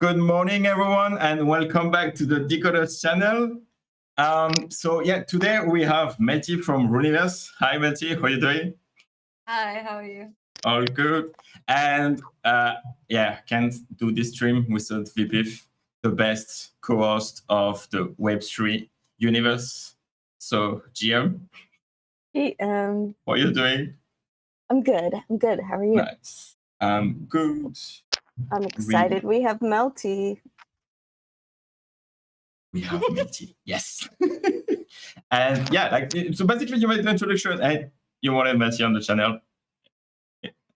Good morning, everyone, and welcome back to the Decod3rs channel. Today we have Melty from Rooniverse. Hi, Melty. How are you doing? Hi, how are you? All good. And can't do this stream without Vpiphany, the best co-host of the Web3 universe. So, GM. Hey, What are you doing? I'm good. How are you? Nice. I'm good. I'm excited. We have Melty. We have Melty. Yes. And so basically you made the introduction and you wanted Melty on the channel.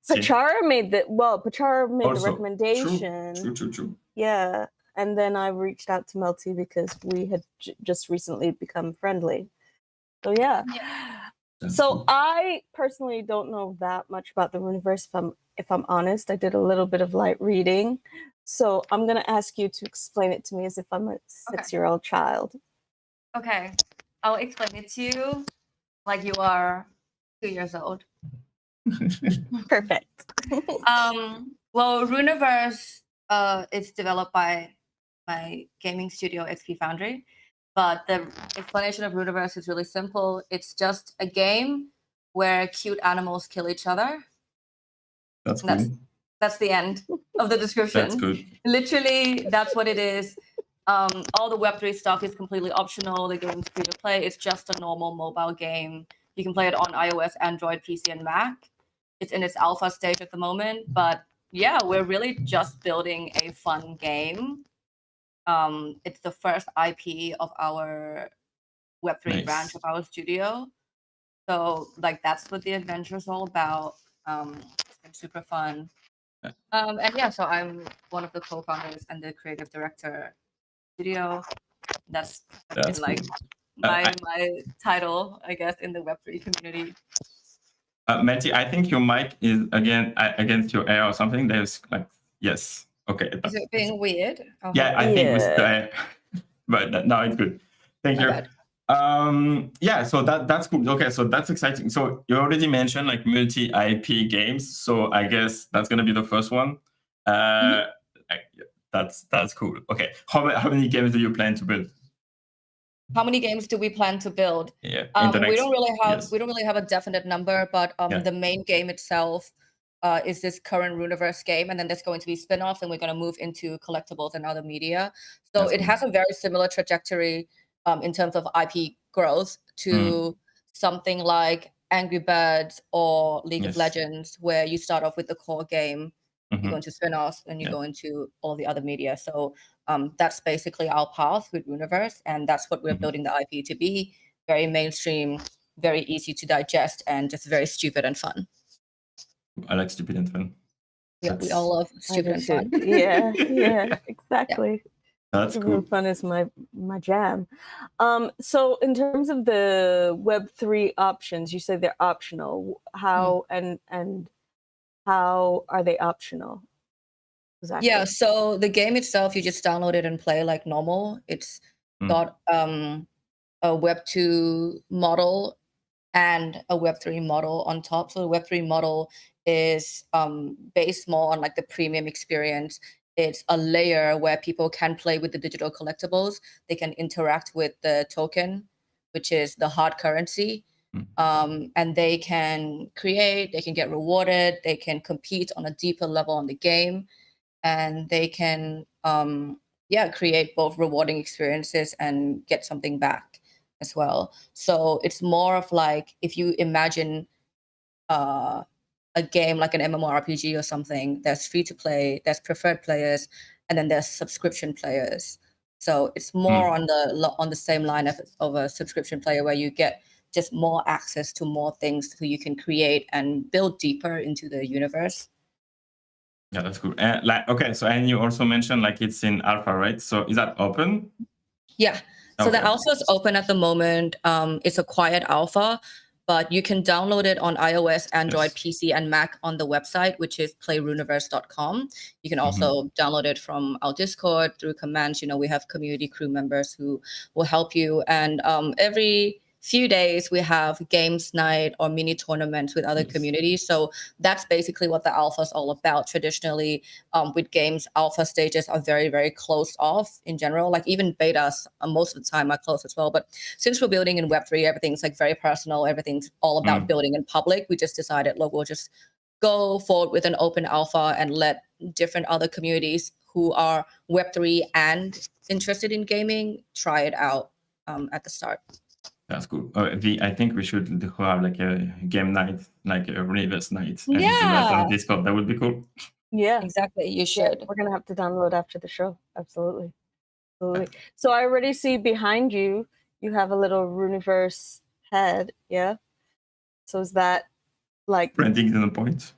Pachara made the Also, recommendation. True. Yeah. And then I reached out to Melty because we had just recently become friendly. So yeah. So I personally don't know that much about the Rooniverse. If I'm honest, I did a little bit of light reading. So I'm gonna ask you to explain it to me as if I'm a 6-year-old child. Okay, I'll explain it to you like you are 2 years old. Perfect. Well, Rooniverse is developed by my gaming studio, Vpiphany. But the explanation of Rooniverse is really simple. It's just a game where cute animals kill each other. That's cool. That's the end of the description. That's good. Literally, that's what it is. All the Web3 stuff is completely optional. The game's free to play. It's just a normal mobile game. You can play it on iOS, Android, PC, and Mac. It's in its alpha stage at the moment. But yeah, we're really just building a fun game. It's the first IP of our Web3 branch of our studio. So that's what the adventure is all about. It's been super fun. So I'm one of the co-founders and the creative director of the studio. That's been my title, I guess, in the Web3 community. Melty, I think your mic is again against your ear or something. There's yes. Okay. Is it being weird? Yeah, I think with the but now it's good. Thank you. So that's cool. Okay, so that's exciting. So you already mentioned multi-IP games. So I guess that's gonna be the first one. That's cool. Okay. How many games do you plan to build? How many games do we plan to build? Yeah. We don't really have a definite number, but the main game itself is this current Rooniverse game, and then there's going to be spin-offs, and we're going to move into collectibles and other media. So it has a very similar trajectory in terms of IP growth to something like Angry Birds or League of Legends, where you start off with the core game, you go into spin-offs, and you go into all the other media. So that's basically our path with Rooniverse, and that's what we're building the IP to be: very mainstream, very easy to digest, and just very stupid and fun. I like stupid and fun. Yeah, we all love stupid and fun. Yeah, exactly. That's stupid cool. And fun is my jam. So in terms of the Web3 options, you say they're optional. How and how are they optional? Exactly. Yeah, so the game itself, you just download it and play like normal. It's got a Web2 model and a Web3 model on top. So the Web3 model is based more on the premium experience. It's a layer where people can play with the digital collectibles. They can interact with the token, which is the hard currency. And they can create, they can get rewarded, they can compete on a deeper level on the game, and they can create both rewarding experiences and get something back as well. So it's more of if you imagine a game like an MMORPG or something, there's free to play, there's preferred players, and then there's subscription players. So it's more on the same line of a subscription player, where you get just more access to more things so you can create and build deeper into the universe. Yeah, that's cool. Okay, so and you also mentioned it's in alpha, right? So is that open? Yeah. So the alpha is open at the moment. It's a quiet alpha, but you can download it on iOS, Android, PC, and Mac on the website, which is playrooniverse.com. You can also download it from our Discord through commands. We have community crew members who will help you. And every few days we have games night or mini tournaments with other communities. So that's basically what the alpha is all about. Traditionally, with games, alpha stages are very, very closed off in general. Like even betas, most of the time are closed as well. But since we're building in Web3, everything's like very personal. Everything's all about building in public. We just decided, look, we'll just go forward with an open alpha and let different other communities who are Web3 and interested in gaming try it out at the start. That's cool. I think we should have like a game night, like a Rooniverse night. And do Yeah. that on Discord. That would be cool. Yeah, Exactly. You should. we're gonna have to download after the show. Absolutely. So I already see behind you, you have a little Rooniverse head. Yeah. So is that like Branding to the point.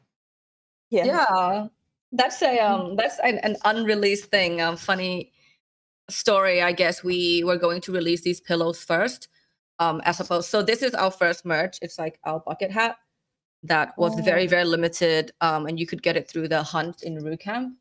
Yeah. That's an unreleased thing. Funny story. I guess we were going to release these pillows first, as opposed. So this is our first merch. It's like our bucket hat that was very, very limited, and you could get it through the hunt in Roo Camp,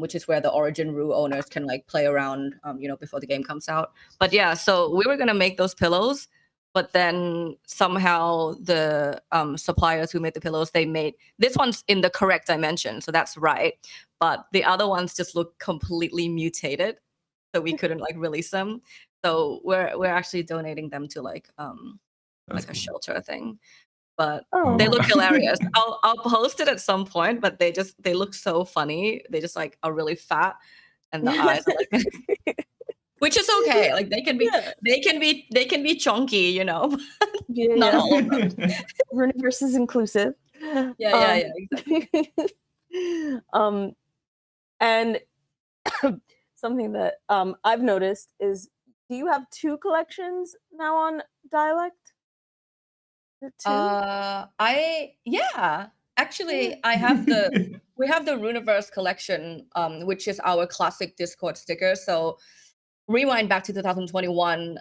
which is where the Origin Roo owners can like play around, before the game comes out. But yeah, so we were gonna make those pillows, but then somehow the suppliers who made the pillows, they made this one's in the correct dimension, so that's right. But the other ones just look completely mutated, so we couldn't like release them. So we're actually donating them to like a shelter thing. But they look hilarious. I'll post it at some point, but they look so funny. They just like are really fat, and the eyes are like which is okay. Like they can be chunky, Not all of them. Rooniverse is inclusive. Yeah, exactly. And something that I've noticed is, do you have 2 collections now on Dialect? Actually I have we have the Rooniverse collection, which is our classic Discord sticker. So rewind back to 2021,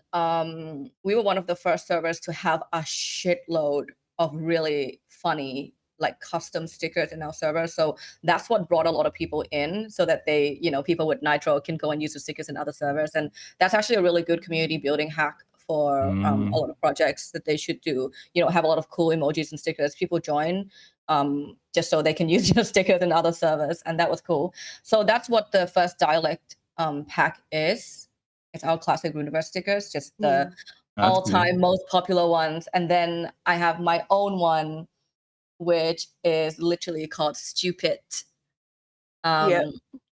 we were one of the first servers to have a shitload of really funny like custom stickers in our server. So that's what brought a lot of people in, so that they, people with Nitro can go and use the stickers in other servers. And that's actually a really good community building hack for a lot of projects that they should do. Have a lot of cool emojis and stickers. People join just so they can use your stickers in other servers, and that was cool. So that's what the first Dialect pack is. It's our classic Rooniverse stickers, just the all-time most popular ones. And then I have my own one, which is literally called Stupid. And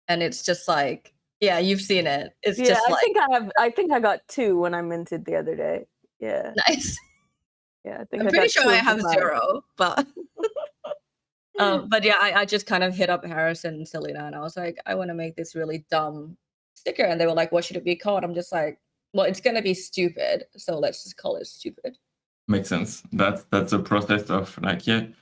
it's just like, yeah, you've seen it. It's just I think I got 2 when I minted the other day. Yeah. Nice. Yeah, I think I'm pretty sure I have 0, but but yeah, I just kind of hit up Harris and Selena, and I was like, I want to make this really dumb sticker, and they were like, what should it be called? I'm just like, well, it's gonna be stupid, so let's just call it Stupid. Makes sense. That's a process of like, it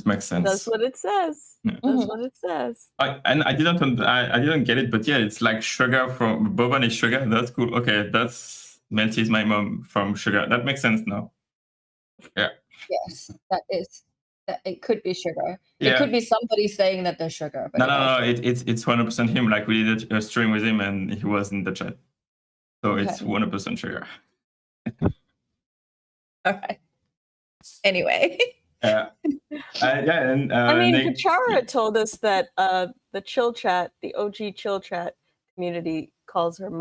makes sense. That's what it says. That's what it says. I didn't get it, but yeah, it's like sugar from Boban is sugar. That's cool. Okay, that's Melty is my mom from sugar. That makes sense now. Yeah. Yes, that is. It could be sugar. It could be somebody saying that they're sugar. But no. It's 100% him. Like we did a stream with him, and he was in the chat. So it's 100% sugar. All right. Anyway. And I mean, Kachara told us that the chill chat, the OG chill chat community calls her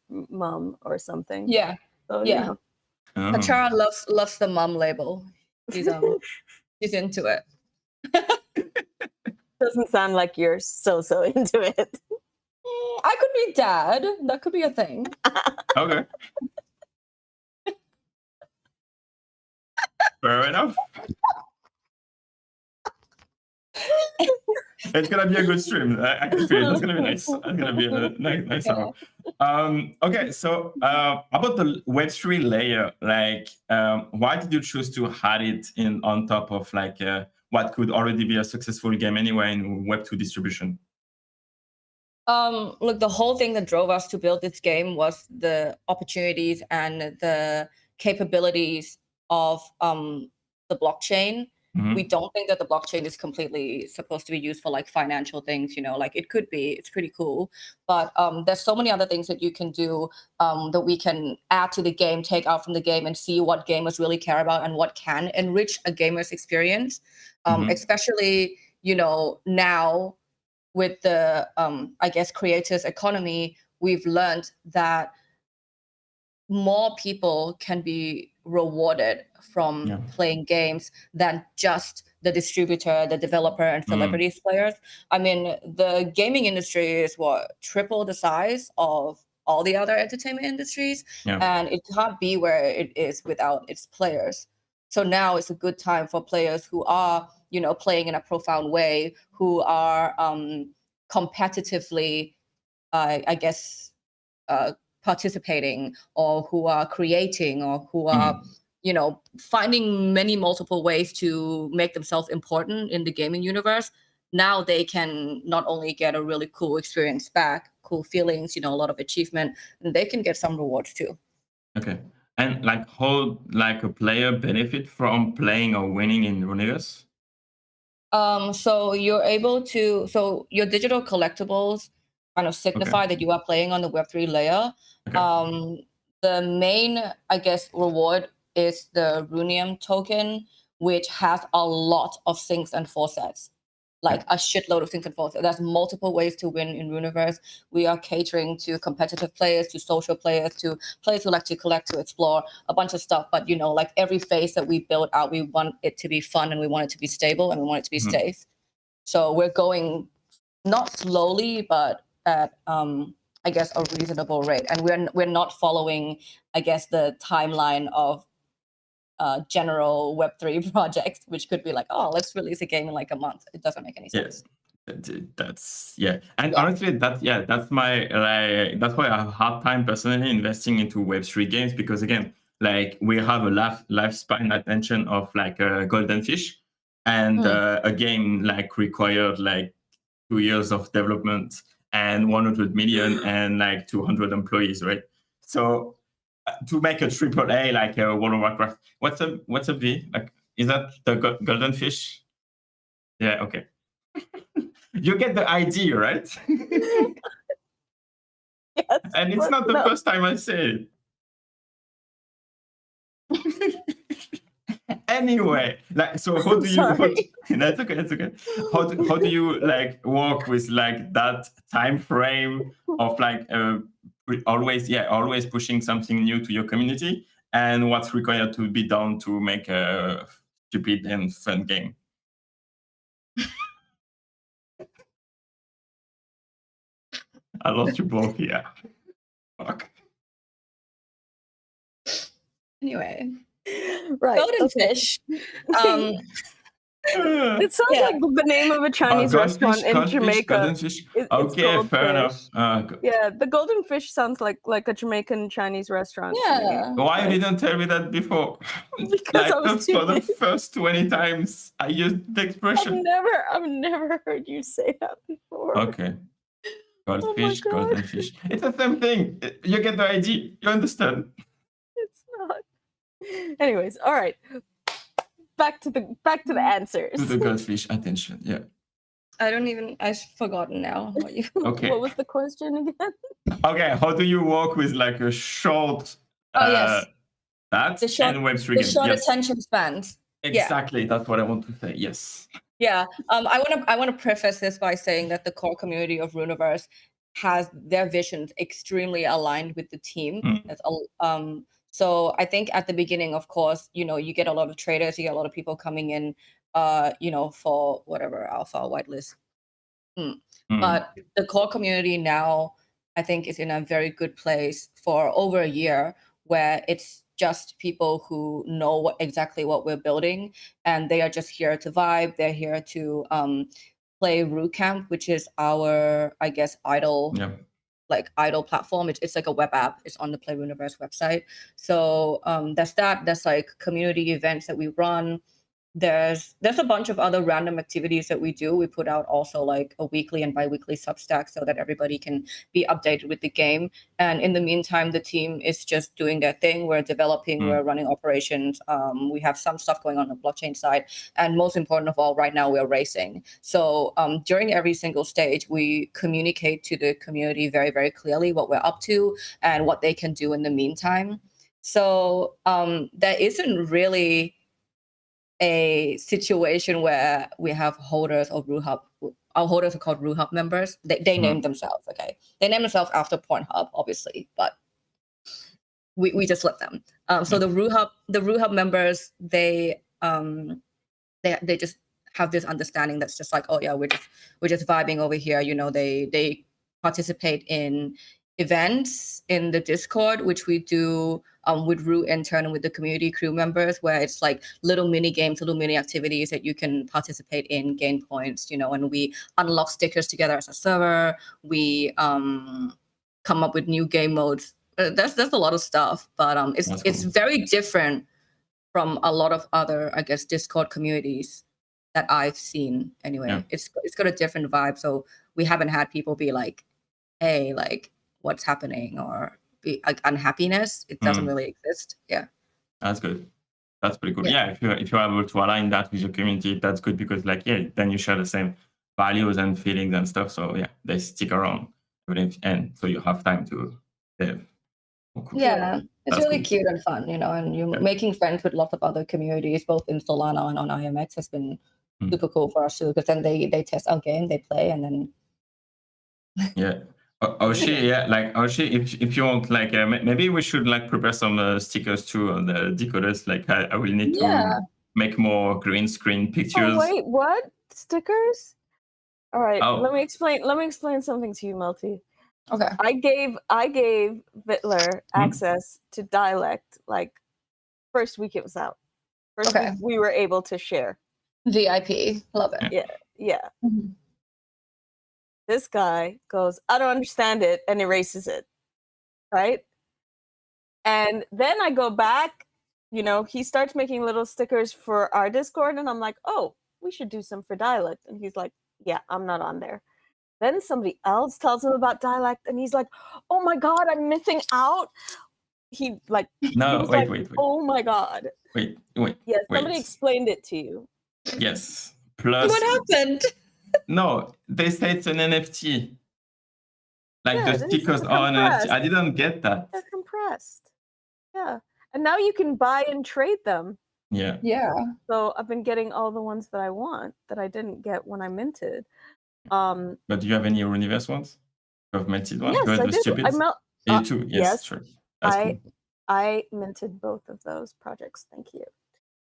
mom or something. Yeah. So, Kachara loves the mom label. She's into it. Doesn't sound like you're so into it. I could be dad. That could be a thing. Okay. Fair enough. It's gonna be a good stream. I can feel it. It's gonna be nice. It's gonna be a nice hour. Okay, so about the Web3 layer, like, why did you choose to add it on top of like what could already be a successful game anyway in Web2 distribution? Look, the whole thing that drove us to build this game was the opportunities and the capabilities of the blockchain. we don't think that the blockchain is completely supposed to be used for like financial things, you know, like it could be, it's pretty cool. But there's so many other things that you can do that we can add to the game, take out from the game, and see what gamers really care about and what can enrich a gamer's experience. Especially, you know, now with the, I guess, creators economy, we've learned that more people can be rewarded from playing games than just the distributor, the developer, and celebrities players. I mean, the gaming industry is triple the size of all the other entertainment industries, and it can't be where it is without its players. So now it's a good time for players who are, you know, playing in a profound way, who are competitively, I guess, participating, or who are creating, or who are, you know, finding many multiple ways to make themselves important in the gaming universe. Now they can not only get a really cool experience back, cool feelings, you know, a lot of achievement, and they can get some rewards too. Okay. And like how like a player benefit from playing or winning in Rooniverse? So you're able to, so your digital collectibles kind of signify that you are playing on the Web3 layer. The main, I guess, reward is the Roonium token, which has a lot of sinks and faucets, like a shitload of sinks and faucets. There's multiple ways to win in Rooniverse. We are catering to competitive players, to social players, to players who like to collect, to explore, a bunch of stuff. But, you know, like every phase that we build out, we want it to be fun, and we want it to be stable, and we want it to be safe. So we're going not slowly, but at I guess a reasonable rate, and we're not following, I guess, the timeline of general Web3 projects, which could be like, oh, let's release a game in like a month. It doesn't make any sense. That's and honestly, that's my that's why I have a hard time personally investing into Web3 games, because again, like we have a lifespan attention of like a golden fish, and a game like required like 2 years of development and 100 million and like 200 employees, right? So to make a AAA like a World of Warcraft, what's a V? Like, is that the golden fish? Yeah, okay. You get the idea, right? Yes, and it's not the first time I say it. Anyway, like, so how do you? That's okay. That's okay. How do you like work with like that time frame of like always pushing something new to your community, and what's required to be done to make a stupid and fun game? I lost you both here. Fuck. Anyway, right. golden fish. It sounds like the name of a Chinese restaurant in Jamaica. Okay, fair enough. Yeah, the golden fish sounds like a Jamaican Chinese restaurant. Yeah. Why you didn't tell me that before? Because like I was for the first 20 times I used the expression. I've never heard you say that before. Okay. Goldfish, golden fish. It's the same thing. You get the idea. You understand. It's not. Anyways, all right. Back to the answers. To the goldfish, attention. Yeah. I've forgotten now. Okay. What was the question again? Okay, how do you work with like a short yes. and Web3 the short attention spans. Exactly, that's what I want to say. Yes. Yeah. I want to preface this by saying that the core community of Rooniverse has their visions extremely aligned with the team. So I think at the beginning, of course, you know, you get a lot of traders, you get a lot of people coming in, you know, for whatever alpha whitelist. But the core community now, I think, is in a very good place for over a year, where it's just people who know exactly what we're building, and they are just here to vibe. They're here to play Root Camp, which is our, I guess, idle platform. It's like a web app. It's on the Play Rooniverse website. So that's that. That's like community events that we run. there's a bunch of other random activities that we do. We put out also like a weekly and bi-weekly Substack so that everybody can be updated with the game. And in the meantime, the team is just doing their thing. We're developing, we're running operations. We have some stuff going on the blockchain side. And most important of all, right now we're racing. So during every single stage, we communicate to the community very, very clearly what we're up to and what they can do in the meantime. So there isn't really a situation where we have holders of RuHub. Our holders are called RuHub members. They name themselves, okay? They name themselves after Pornhub, obviously, but we just let them. So the RuHub members, they just have this understanding that's just like, oh yeah, we're just vibing over here. You know, they participate in events in the Discord, which we do with Ru intern and with the community crew members, where it's like little mini games, little mini activities that you can participate in, gain points, you know, and we unlock stickers together as a server. We come up with new game modes. There's a lot of stuff, but it's very different from a lot of other, I guess, Discord communities that I've seen anyway. Yeah. It's got a different vibe. So we haven't had people be like, hey, like, what's happening, or be like unhappiness. It doesn't really exist. Yeah, that's good. That's pretty good. Yeah, if you're able to align that with your community, that's good, because like, yeah, then you share the same values and feelings and stuff. So yeah, they stick around, and so you have time to live. Oh, cool. Yeah, it's that's really cool. Cute and fun, you know. And you're making friends with lots of other communities, both in Solana and on IMX, has been super cool for us too. Because then they test our game, they play, and then yeah. Oshi, yeah, like Oshi, if you want, like maybe we should like prepare some stickers too on the decoders. Like I will need to make more green screen pictures. Oh, wait, what stickers? All right, let me explain something to you, Melty. Okay. I gave Vitler access to Dialect like first week it was out. First week we were able to share. VIP, love it. Yeah. Mm-hmm. This guy goes, I don't understand it, and erases it, right? And then I go back, you know, he starts making little stickers for our Discord, and I'm like, oh, we should do some for Dialect. And he's like, yeah, I'm not on there. Then somebody else tells him about Dialect, and he's like, oh my God, I'm missing out. He like, no, wait. Oh my God. Wait. Yeah, somebody explained it to you. Yes. Plus, what happened? No, they say it's an NFT. Like the stickers are an NFT. I didn't get that. They're compressed. Yeah. And now you can buy and trade them. Yeah. Yeah. So I've been getting all the ones that I want that I didn't get when I minted. But do you have any Rooniverse ones? You have minted ones? Yes, I did. You too? Yes, sure. That's cool. I minted both of those projects. Thank you.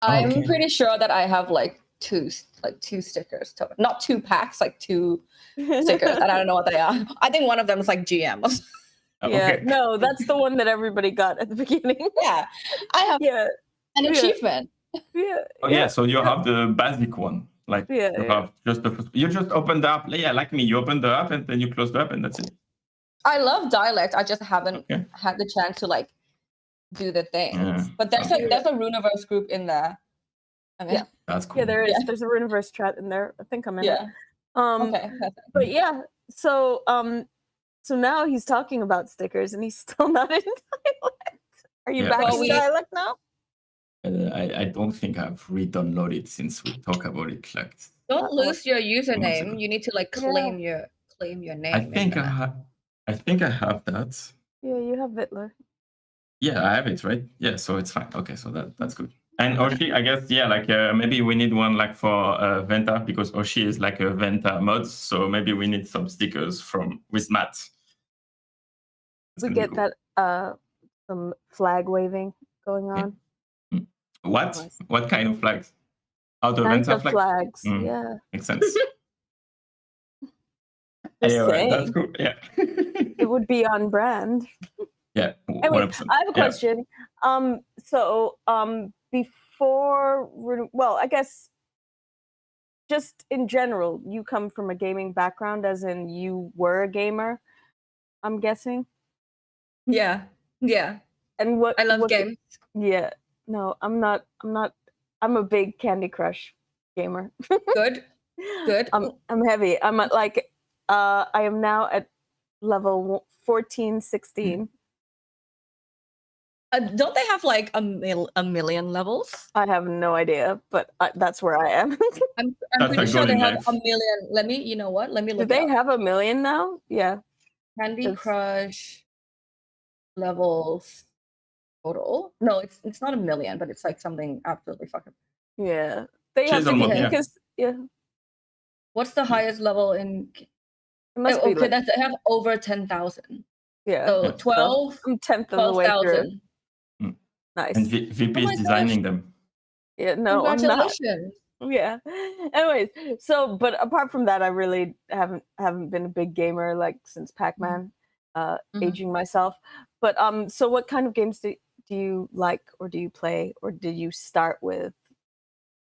I'm pretty sure that I have like two stickers, not 2 packs, like 2 stickers, and I don't know what they are. I think one of them is like GM. Yeah, no, that's the one that everybody got at the beginning. Yeah, I have an achievement. Yeah. So you have the basic one, like have you just opened the app. Yeah, like me, you open the app and then you close the app, and that's it. I love Dialect. I just haven't had the chance to like do the things. Yeah. But there's a Rooniverse group in there. I mean, that's cool. Yeah, there is. Yeah. There's a Rooniverse chat in there. I think I'm in it. Okay. But yeah, so now he's talking about stickers, and he's still not in Dialect. Are you back in Dialect now? I don't think I've re-downloaded since we talk about it. Like, don't lose your username. You need to like claim your name. I think I have that. Yeah, you have Vitler. Yeah, I have it, right? Yeah, so it's fine. Okay, so that's good. And Oshi, I guess, like maybe we need one like for Venta, because Oshi is like a Venta mod. So maybe we need some stickers with Matt. We get cool. That some flag waving going on. Yeah. What? Nice. What kind of flags? Out of Venta flags. Yeah, makes sense. Anyway, that's cool. Yeah, it would be on brand. Yeah. Anyway, I have a question. So before, well, I guess just in general, you come from a gaming background, as in you were a gamer, I'm guessing. Yeah. And what I love games. Yeah. No, I'm not. I'm a big Candy Crush gamer. Good. I'm heavy. I'm at like I am now at level 14, 16. Don't they have like a million levels? I have no idea, but that's where I am. I'm pretty sure they have a million. Let me, you know what? Let me look. Do they have a million now? Yeah. Candy Crush levels total. No, it's not a million, but it's like something absolutely fucking. Yeah, they have to be because What's the highest level in? It must be okay, they have over 10,000. Yeah. So 12. I'm 10th of the way through. Nice. And VP is designing them. Yeah, no, congratulations. I'm not. Yeah. Anyways, so but apart from that, I really haven't been a big gamer like since Pac-Man, aging myself. But so what kind of games do you like, or do you play, or did you start with?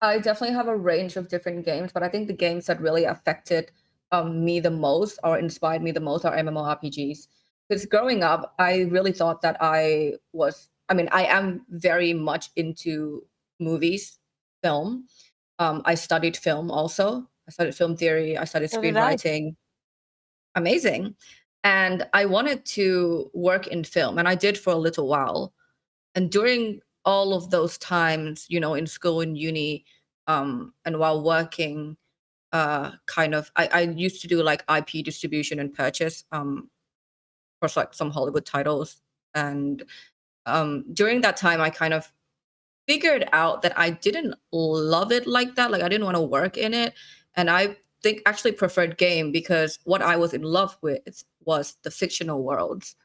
I definitely have a range of different games, but I think the games that really affected me the most or inspired me the most are MMORPGs. Because growing up, I really thought that I am very much into movies, film. I studied film also. I studied film theory. I studied screenwriting. Amazing. And I wanted to work in film, and I did for a little while. And during all of those times, in school, in uni, and while working, I used to do like IP distribution and purchase for like some Hollywood titles. And during that time, I kind of figured out that I didn't love it like that. Like I didn't want to work in it. And I think actually preferred game, because what I was in love with was the fictional worlds.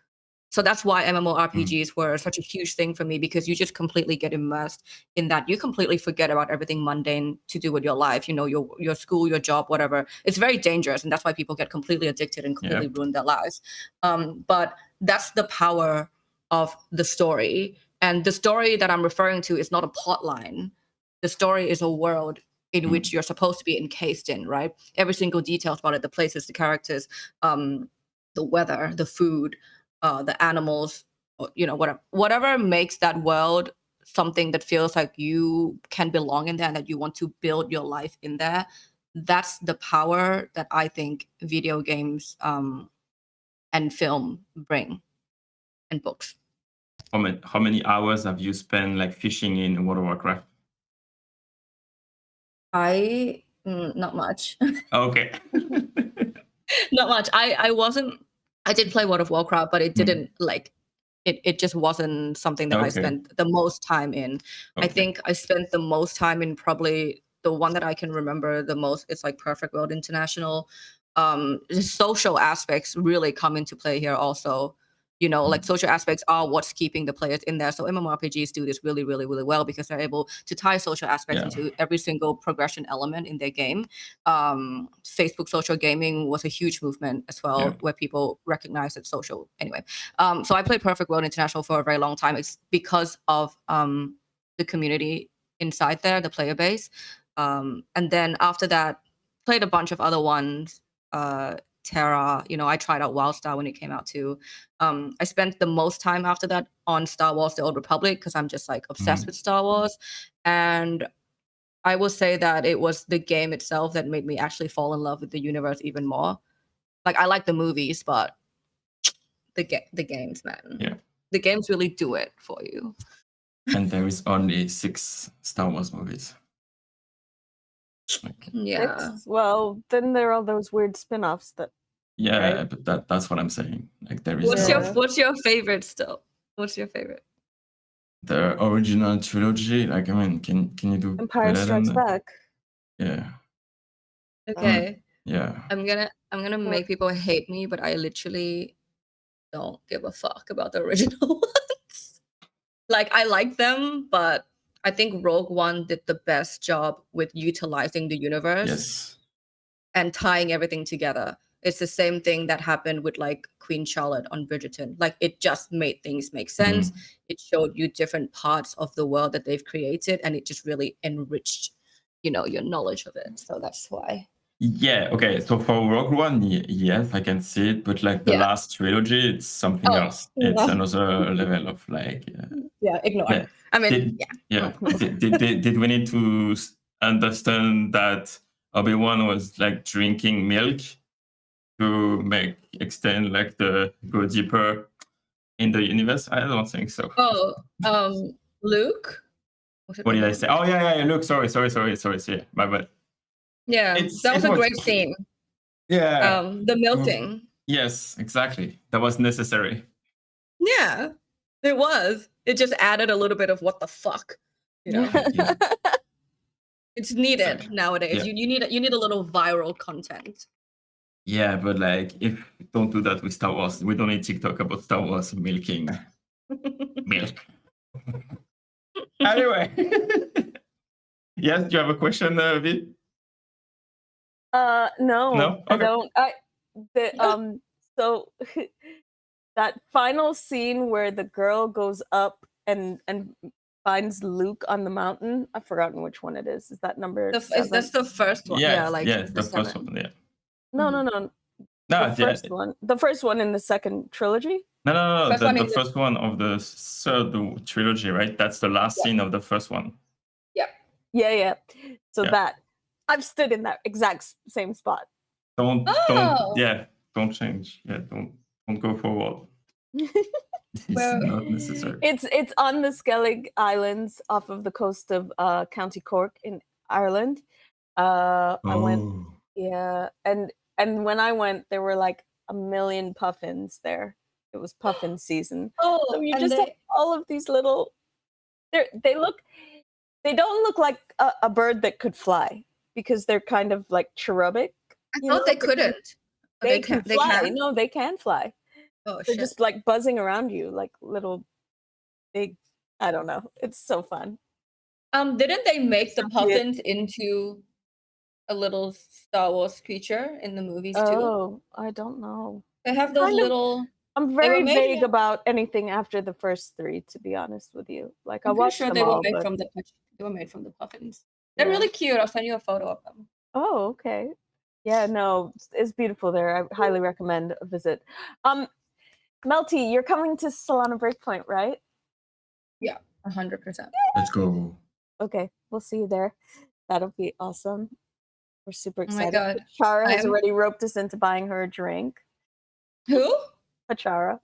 So that's why MMORPGs were such a huge thing for me, because you just completely get immersed in that. You completely forget about everything mundane to do with your life, your school, your job, whatever. It's very dangerous, and that's why people get completely addicted and completely ruin their lives. But that's the power of the story. And the story that I'm referring to is not a plot line. The story is a world in which you're supposed to be encased in, right? Every single detail about it, the places, the characters, the weather, the food, the animals, whatever makes that world something that feels like you can belong in there and that you want to build your life in there. That's the power that I think video games and film bring, and books. How many hours have you spent like fishing in World of Warcraft? Not much. Okay. Not much. I did play World of Warcraft, but it didn't it just wasn't something that I spent the most time in. I think I spent the most time in probably the one that I can remember the most. It's like Perfect World International. The social aspects really come into play here also. Like social aspects are what's keeping the players in there. So MMORPGs do this really, really, really well, because they're able to tie social aspects into every single progression element in their game. Facebook social gaming was a huge movement as well, where people recognize it's social. Anyway, so I played Perfect World International for a very long time. It's because of the community inside there, the player base. And then after that, played a bunch of other ones. Terra, I tried out WildStar when it came out too. I spent the most time after that on Star Wars: The Old Republic, because I'm just like obsessed with Star Wars. And I will say that it was the game itself that made me actually fall in love with the universe even more. Like I like the movies, but the games, man. Yeah. The games really do it for you. And there is only 6 Star Wars movies. Yeah. 6? Well, then there are all those weird spin-offs that. Yeah, right? but that's what I'm saying. Like there is. What's your favorite still? What's your favorite? The original trilogy. Like I mean, can you do Empire Strikes Back? Yeah. Okay. Yeah. I'm gonna make people hate me, but I literally don't give a fuck about the original ones. Like I like them, but I think Rogue One did the best job with utilizing the universe and tying everything together. It's the same thing that happened with like Queen Charlotte on Bridgerton. Like it just made things make sense. It showed you different parts of the world that they've created, and it just really enriched, your knowledge of it. So that's why. Yeah. Okay. So for Rogue One, yes, I can see it, but like the last trilogy, it's something else. It's another level of like. ignore. Yeah. I mean, Did we need to understand that Obi-Wan was like drinking milk to extend like the go deeper in the universe? I don't think so. Oh, Luke. What did I say? Oh yeah. Look, sorry. Yeah, my bad. Yeah, that was a great scene. Yeah. The melting. Yes, exactly. That was necessary. Yeah, it was. It just added a little bit of what the fuck, you know. Yeah. It's needed Exactly. nowadays. Yeah. You need a little viral content. Yeah, but like if don't do that with Star Wars, we don't need TikTok about Star Wars milking milk. Anyway. Yes, do you have a question, Vi? No, No? I Okay. don't. So that final scene where the girl goes up and finds Luke on the mountain. I've forgotten which one it is. Is that number 7? That's the first one. Yes, Yeah, like yes, the first 7. one, yeah. No. No, The first one. The first one in the second trilogy? No. First one The is first one of the third trilogy, right? That's the last scene of the first one. Yeah. So that I've stood in that exact same spot. Don't change. Yeah, don't go forward. It's not necessary. It's on the Skellig Islands off of the coast of County Cork in Ireland. I went, and when I went, there were like 1 million puffins there. It was puffin season. So you just have all of these little. They don't look like a bird that could fly because they're kind of like cherubic. I thought they couldn't. They can fly. They can? No, they can fly. Oh, They're shit. just like buzzing around you, like little big. I don't know. It's so fun. Didn't they make the puffins into a little Star Wars creature in the movies too? Oh, I don't know. They have those little. I'm very vague about anything after the first 3, to be honest with you. Like I watched them they all, were made from the puffins. They're really cute. I'll send you a photo of them. Oh, okay. Yeah, no, it's beautiful there. I highly recommend a visit. Melty, you're coming to Solana Breakpoint, right? Yeah, 100%. Let's go. Okay, we'll see you there. That'll be awesome. We're super excited. Oh my God. Chara has already roped us into buying her a drink. Who? Chara.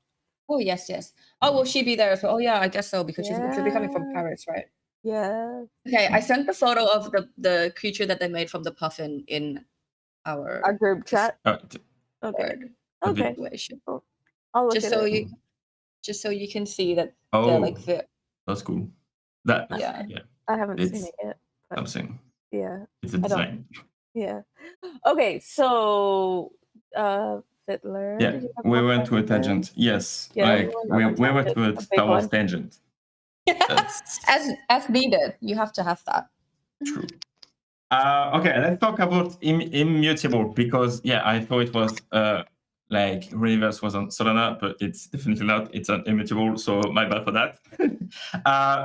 Oh, yes. Oh, will she be there as well? Oh, yeah, I guess so, because she'll be coming from Paris, right? Yeah. Okay, I sent the photo of the creature that they made from the puffin in our group chat. Okay. Cool. I'll look just at so it. Just so you can see that they're like fit. That's cool. I haven't seen it yet. Something. Yeah. It's a design. Yeah. Okay, so Fiddler. Yeah, we went to a tangent. Yes. Like we went to a Star Wars tangent. As needed. You have to have that. True. Okay, let's talk about Immutable because I thought it was like Rooniverse was on Solana, but it's definitely not. It's on Immutable, so my bad for that.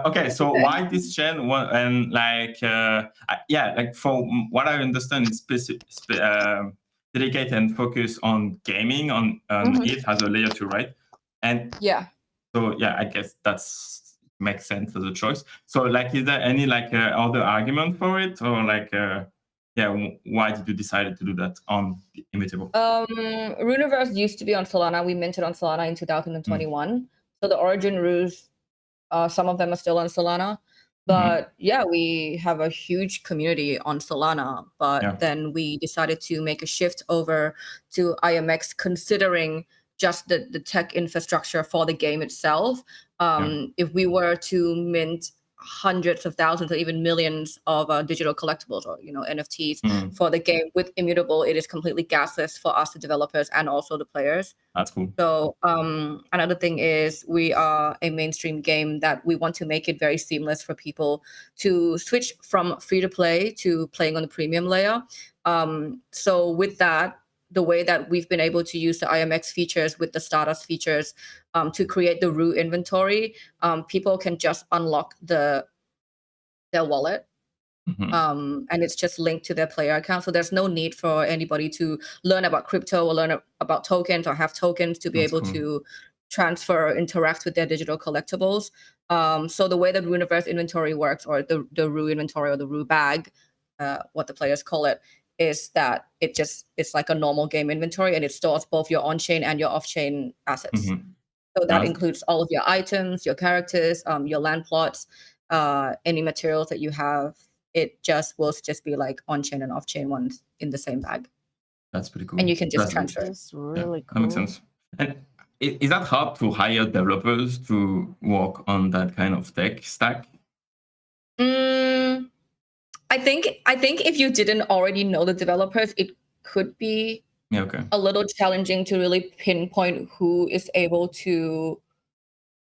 Okay, so why this chain? And like like for what I understand, it's dedicate and focus on gaming on it as a layer 2, right? And so I guess that's makes sense as a choice. So like, is there any like other argument for it, or like why did you decide to do that on Immutable? Rooniverse used to be on Solana. We minted on Solana in 2021. So the origin rules, some of them are still on Solana. But we have a huge community on Solana. But then we decided to make a shift over to IMX, considering just the tech infrastructure for the game itself. If we were to mint hundreds of thousands or even millions of digital collectibles or NFTs for the game with Immutable, it is completely gasless for us, the developers, and also the players. That's cool. So another thing is we are a mainstream game that we want to make it very seamless for people to switch from free to play to playing on the premium layer. So with that, the way that we've been able to use the IMX features with the Stardust features to create the Roo inventory, people can just unlock their wallet. And it's just linked to their player account. So there's no need for anybody to learn about crypto or learn about tokens or have tokens to be able to transfer or interact with their digital collectibles. So the way that Rooniverse inventory works, or the Roo inventory or the Roo bag, what the players call it, is that it's like a normal game inventory, and it stores both your on-chain and your off-chain assets. So that includes all of your items, your characters, your land plots, any materials that you have. It just will just be like on-chain and off-chain ones in the same bag. That's pretty cool. And you can just transfer. That's really cool. That makes sense. And is that hard to hire developers to work on that kind of tech stack? I think if you didn't already know the developers, it could be a little challenging to really pinpoint who is able to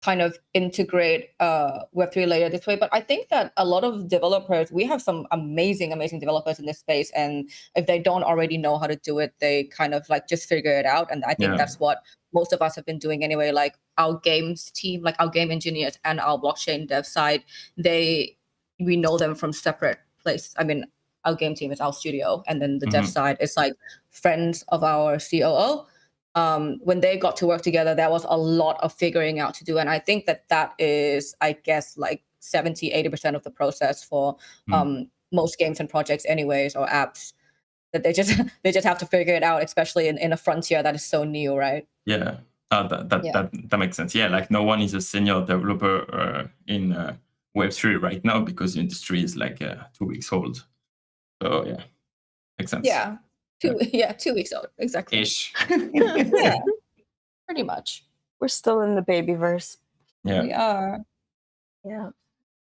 kind of integrate Web3 layer this way. But I think that a lot of developers, we have some amazing developers in this space, and if they don't already know how to do it, they kind of like just figure it out. And I think that's what most of us have been doing anyway. Like our games team, like our game engineers and our blockchain dev side, we know them from separate places. I mean, our game team is our studio, and then the dev side is like friends of our COO. When they got to work together, there was a lot of figuring out to do. And I think that is, I guess, like 70-80% of the process for most games and projects anyways, or apps, that they just have to figure it out, especially in a frontier that is so new, right? Yeah, that makes sense. Yeah, like no one is a senior developer in Web3 right now because the industry is like 2 weeks old. So yeah, makes sense. Yeah. 2 weeks old, exactly. Ish. Yeah, pretty much. We're still in the babyverse. Yeah, we are. Yeah,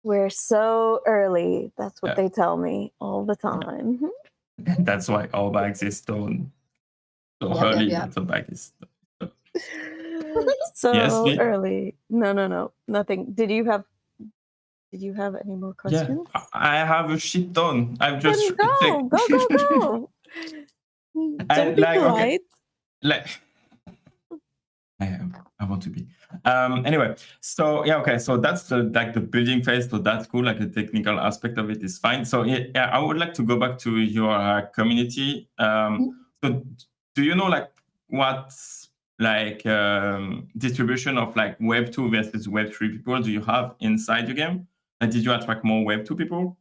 we're so early. That's what they tell me all the time. That's why all bags is so early. That's what bag is. So Yes, early. No, nothing. Did you have any more questions? Yeah, I have a shit ton. I've just go. Don't be polite. I want to be. Anyway, so yeah, okay. So that's the building phase. So that's cool. Like the technical aspect of it is fine. So yeah, I would like to go back to your community. So do you know like what's like distribution of like Web 2 versus Web 3 people do you have inside your game? And did you attract more Web 2 people?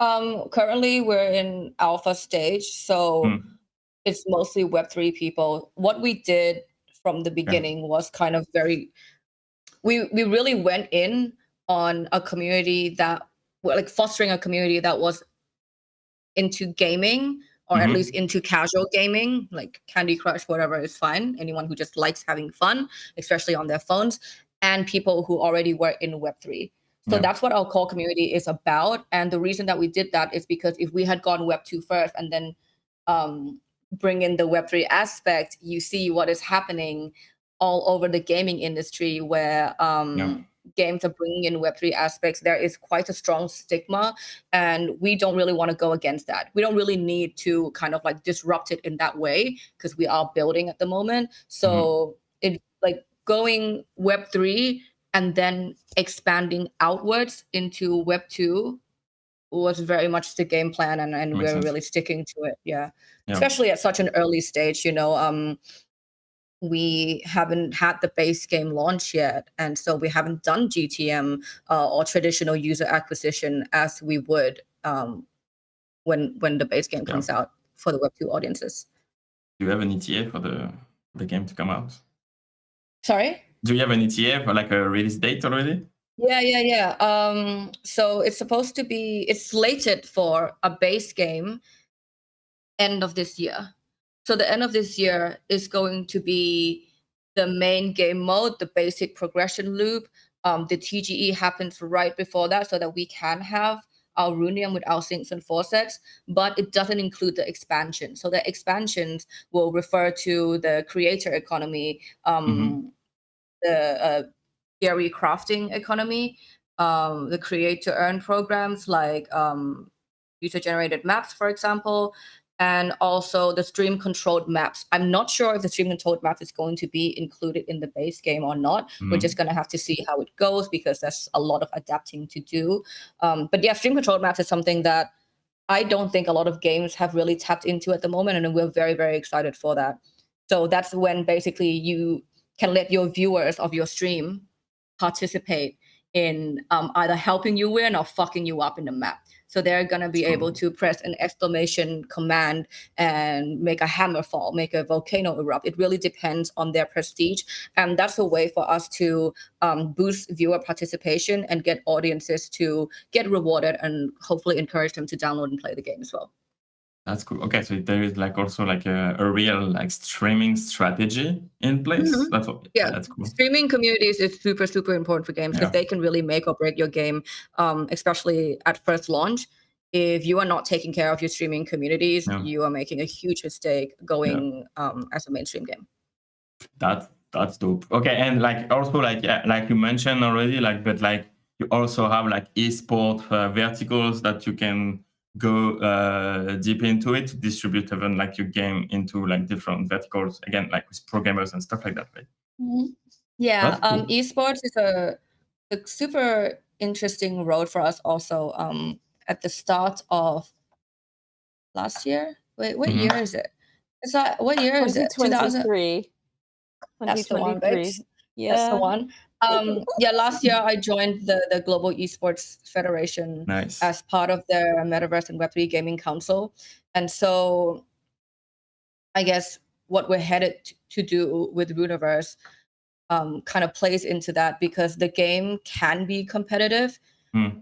Currently we're in alpha stage, so it's mostly Web3 people. What we did from the beginning was kind of we really went in on a community that, like, fostering a community that was into gaming, or at least into casual gaming, like Candy Crush, whatever is fine. Anyone who just likes having fun, especially on their phones, and people who already were in Web3. So that's what our core community is about. And the reason that we did that is because if we had gone Web 2 first and then bring in the Web 3 aspect, you see what is happening all over the gaming industry, where games are bringing in Web 3 aspects. There is quite a strong stigma, and we don't really want to go against that. We don't really need to kind of like disrupt it in that way, because we are building at the moment. So it like going Web 3 and then expanding outwards into Web 2 was very much the game plan, and we're really sticking to it. Yeah. Especially at such an early stage, we haven't had the base game launch yet, and so we haven't done GTM or traditional user acquisition as we would when the base game comes out for the Web 2 audiences. Do you have an ETA for the game to come out? Sorry? Do you have an ETA for like a release date already? Yeah. So it's slated for a base game end of this year. So the end of this year is going to be the main game mode, the basic progression loop. The TGE happens right before that, so that we can have our Roonium with our sinks and faucets, but it doesn't include the expansion. So the expansions will refer to the creator economy, the theory crafting economy, the create to earn programs like user generated maps, for example, and also the stream controlled maps. I'm not sure if the stream controlled map is going to be included in the base game or not. We're just going to have to see how it goes, because there's a lot of adapting to do. But yeah, stream controlled maps is something that I don't think a lot of games have really tapped into at the moment, and we're very, very excited for that. So that's when basically you can let your viewers of your stream participate in either helping you win or fucking you up in the map. So they're going to be able to press an exclamation command and make a hammer fall, make a volcano erupt. It really depends on their prestige. And that's a way for us to boost viewer participation and get audiences to get rewarded and hopefully encourage them to download and play the game as well. That's cool. Okay, so there is like also like a real like streaming strategy in place. That's cool. Streaming communities is super, super important for games because they can really make or break your game, especially at first launch. If you are not taking care of your streaming communities, you are making a huge mistake going as a mainstream game. That's dope. Okay, and like also like like you mentioned already, like but like you also have like esport verticals that you can go deep into it, distribute even like your game into like different verticals, again like with programmers and stuff like that, right? Yeah, cool. Esports is a super interesting road for us also. At the start of last year, wait, what year is it? It's not, what year is it? 2023. That's the one, right? Yeah, that's the one. Last year I joined the Global Esports Federation as part of their Metaverse and Web3 Gaming Council. And so I guess what we're headed to do with Rooniverse kind of plays into that, because the game can be competitive.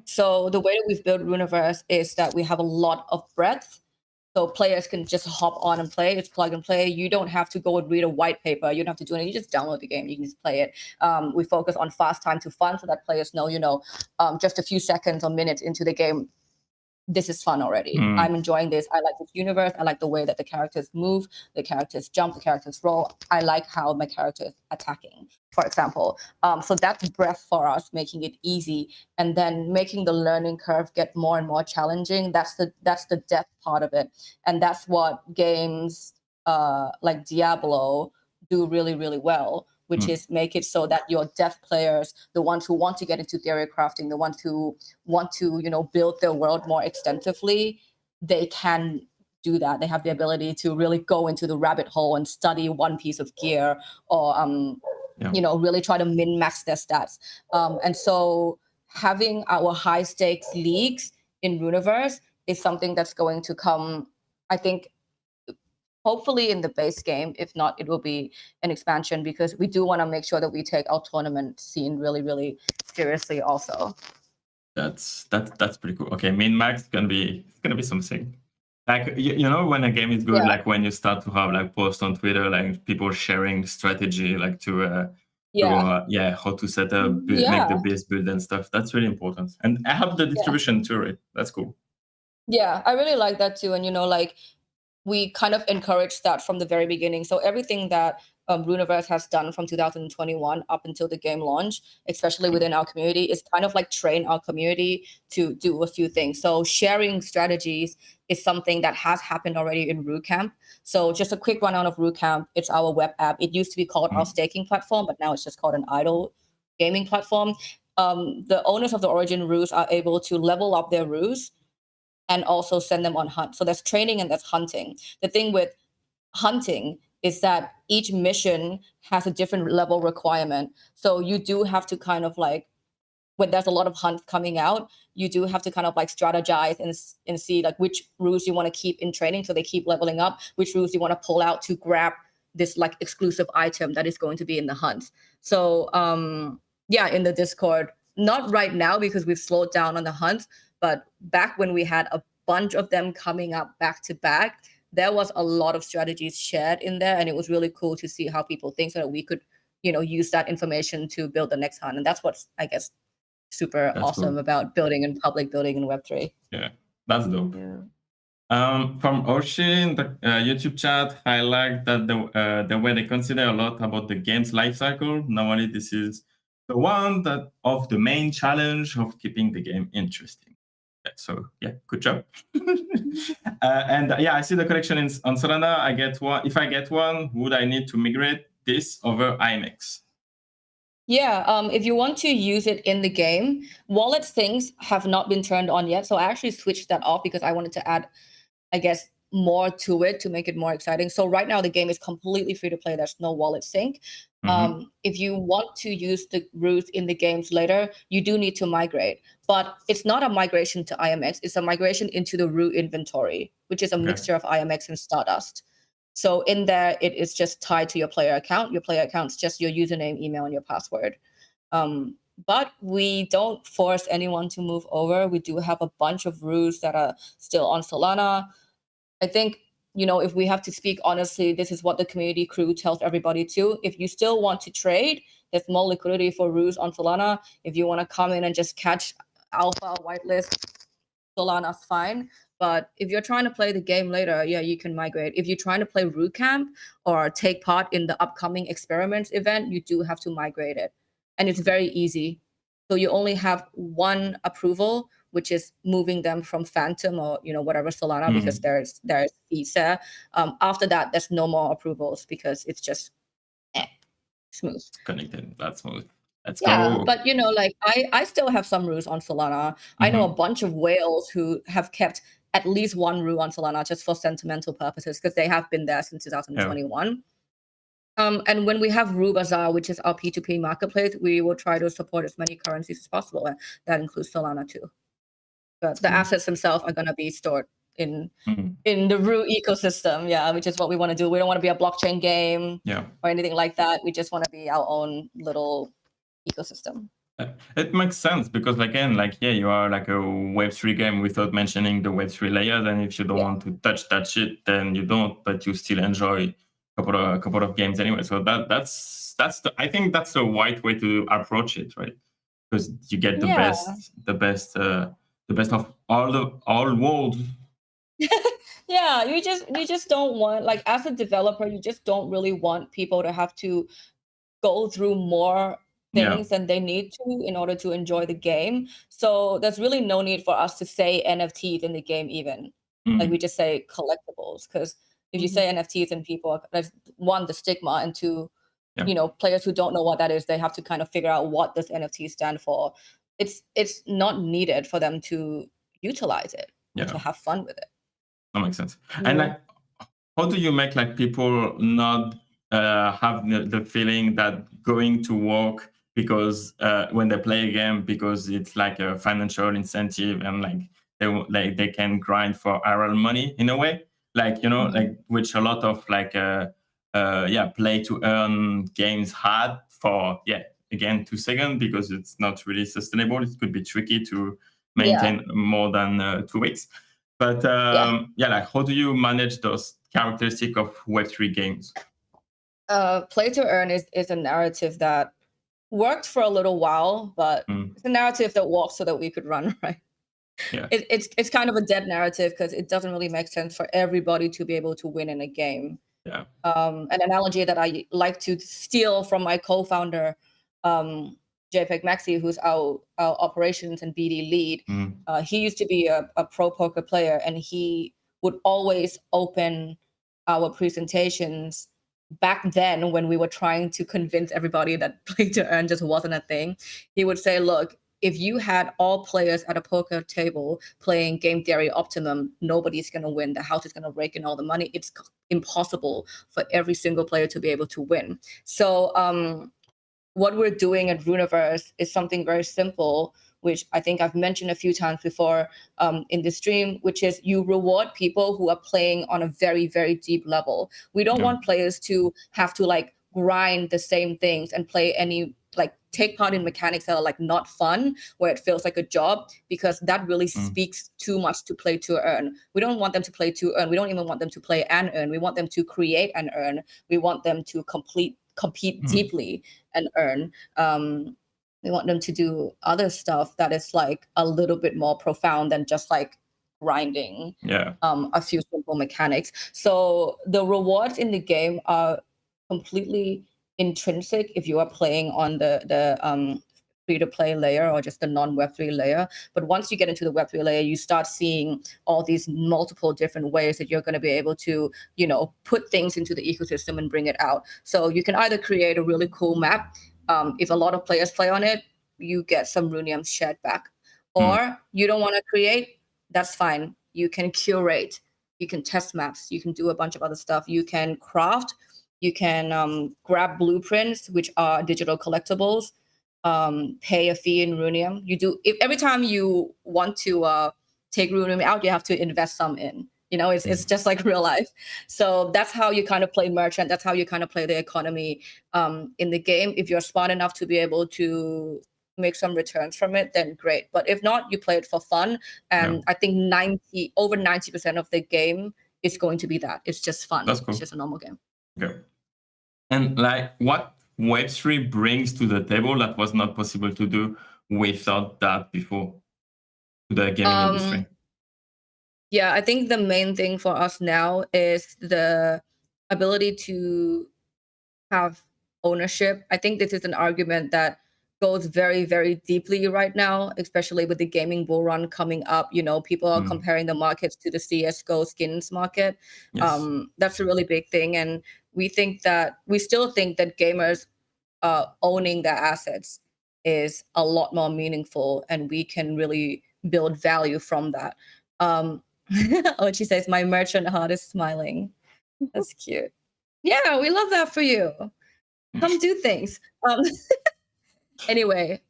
So the way that we've built Rooniverse is that we have a lot of breadth. So players can just hop on and play. It's plug and play. You don't have to go and read a white paper. You don't have to do anything. You just download the game. You can just play it. We focus on fast time to fun so that players know, just a few seconds or minutes into the game, this is fun already. I'm enjoying this. I like this universe. I like the way that the characters move, the characters jump, the characters roll. I like how my character is attacking, for example. So that's breadth for us, making it easy, and then making the learning curve get more and more challenging. That's the depth part of it, and that's what games like Diablo do really, really well, which is make it so that your depth players, the ones who want to get into theory crafting, the ones who want to, build their world more extensively, they can do that. They have the ability to really go into the rabbit hole and study one piece of gear, or really try to min-max their stats. And so having our high stakes leagues in Rooniverse is something that's going to come, I think, hopefully in the base game. If not, it will be an expansion, because we do want to make sure that we take our tournament scene really, really seriously also. That's pretty cool. Okay, min-max is gonna be something. Like when a game is good, like when you start to have like posts on Twitter, like people sharing strategy, like to how to set up, make the base build and stuff. That's really important. And I have the distribution too, right? That's cool. Yeah, I really like that too. And we kind of encouraged that from the very beginning. So everything that Rooniverse has done from 2021 up until the game launch, especially within our community, is kind of like train our community to do a few things. So sharing strategies is something that has happened already in RooCamp. So just a quick rundown of RooCamp. It's our web app. It used to be called our staking platform, but now it's just called an idle gaming platform. The owners of the Origin roos are able to level up their roos and also send them on hunt. So there's training and there's hunting. The thing with hunting is that each mission has a different level requirement. So you do have to kind of like, when there's a lot of hunt coming out, you do have to kind of like strategize and see like which roos you want to keep in training so they keep leveling up, which roos you want to pull out to grab this like exclusive item that is going to be in the hunt. So in the Discord, not right now because we've slowed down on the hunt, but back when we had a bunch of them coming up back to back, there was a lot of strategies shared in there. And it was really cool to see how people think so that we could, use that information to build the next hunt. And that's what's, I guess, super awesome about building in public, building in Web3. Yeah, that's dope. Yeah. From Oshi in the YouTube chat, I like that the way they consider a lot about the game's life cycle. Normally, this is the one that of the main challenge of keeping the game interesting. So good job. I see the collection on Solana. I get one. If I get one, would I need to migrate this over IMX? Yeah, if you want to use it in the game, wallet things have not been turned on yet. So I actually switched that off because I wanted to add, I guess, more to it to make it more exciting. So right now the game is completely free to play. There's no wallet sync. If you want to use the routes in the games later, you do need to migrate. But it's not a migration to IMX. It's a migration into the root inventory, which is a mixture of IMX and Stardust. So in there, it is just tied to your player account. Your player account's just your username, email, and your password. But we don't force anyone to move over. We do have a bunch of routes that are still on Solana. I think, if we have to speak honestly, this is what the community crew tells everybody too. If you still want to trade, there's more liquidity for routes on Solana. If you want to come in and just catch alpha whitelist, Solana's fine. But if you're trying to play the game later, yeah, you can migrate. If you're trying to play root camp or take part in the upcoming experiments event, you do have to migrate it. And it's very easy. So you only have one approval, which is moving them from Phantom or whatever Solana, because there's fees there. After that, there's no more approvals because it's just smooth. Connected. That's smooth. Let's go. But I still have some routes on Solana. I know a bunch of whales who have kept at least one route on Solana just for sentimental purposes because they have been there since 2021. And when we have Rue Bazaar, which is our P2P marketplace, we will try to support as many currencies as possible. And that includes Solana too. But the assets themselves are going to be stored in the Rue ecosystem, which is what we want to do. We don't want to be a blockchain game or anything like that. We just want to be our own little ecosystem. It makes sense because, again, you are like a Web3 game without mentioning the Web3 layer. Then if you don't want to touch that shit, then you don't, but you still enjoy a couple of games anyway. So I think that's the right way to approach it, right? Because you get the best of all worlds. Yeah, you just don't want, as a developer, you just don't really want people to have to go through more things than they need to in order to enjoy the game. So there's really no need for us to say NFTs in the game even. We just say collectibles, because if you say NFTs and people, there's one, the stigma, and two, players who don't know what that is, they have to kind of figure out what does NFT stand for. It's not needed for them to utilize it, to have fun with it. That makes sense. And how do you make people not have the feeling that going to work because when they play a game because it's like a financial incentive and they can grind for IRL money in a way, which a lot of play to earn games had for again 2 seconds, because it's not really sustainable. It could be tricky to maintain more than 2 weeks. But how do you manage those characteristics of Web3 games? Play to earn is a narrative that worked for a little while, but it's a narrative that walked so that we could run, right? Yeah. It's kind of a dead narrative because it doesn't really make sense for everybody to be able to win in a game. Yeah. An analogy that I like to steal from my co-founder, JPEG Maxi, who's our operations and BD lead. He used to be a pro poker player, and he would always open our presentations back then when we were trying to convince everybody that play to earn just wasn't a thing. He would say, look, if you had all players at a poker table playing game theory optimum, nobody's going to win. The house is going to rake in all the money. It's impossible for every single player to be able to win. So what we're doing at Rooniverse is something very simple, which I think I've mentioned a few times before in the stream, which is you reward people who are playing on a very, very deep level. We don't want players to have to grind the same things and play any take part in mechanics that are not fun, where it feels like a job, because that really speaks too much to play to earn. We don't want them to play to earn. We don't even want them to play and earn. We want them to create and earn. We want them to compete deeply and earn. We want them to do other stuff that is a little bit more profound than just grinding a few simple mechanics. So the rewards in the game are completely intrinsic if you are playing on the free-to-play layer or just the non-Web3 layer. But once you get into the Web3 layer, you start seeing all these multiple different ways that you're going to be able to, put things into the ecosystem and bring it out. So you can either create a really cool map. If a lot of players play on it, you get some Runium shared back. Or you don't want to create, that's fine. You can curate you can test maps, you can do a bunch of other stuff, you can craft, you can grab blueprints, which are digital collectibles, pay a fee in Roonium. Every time you want to take Roonium out, you have to invest some in. It's just like real life. So that's how you kind of play merchant. That's how you kind of play the economy in the game. If you're smart enough to be able to make some returns from it, then great. But if not, you play it for fun. And I think over 90% of the game is going to be that. It's just fun. That's cool. It's just a normal game. Okay. And like, what Web3 brings to the table that was not possible to do without that before to the gaming industry? Yeah, I think the main thing for us now is the ability to have ownership. I think this is an argument that goes very, very deeply right now, especially with the gaming bull run coming up. People are comparing the markets to the CSGO skins market. Yes. That's a really big thing. And we still think that gamers owning their assets is a lot more meaningful, and we can really build value from that. Ochi says, my merchant heart is smiling. That's cute. Yeah, we love that for you. Come do things. Anyway,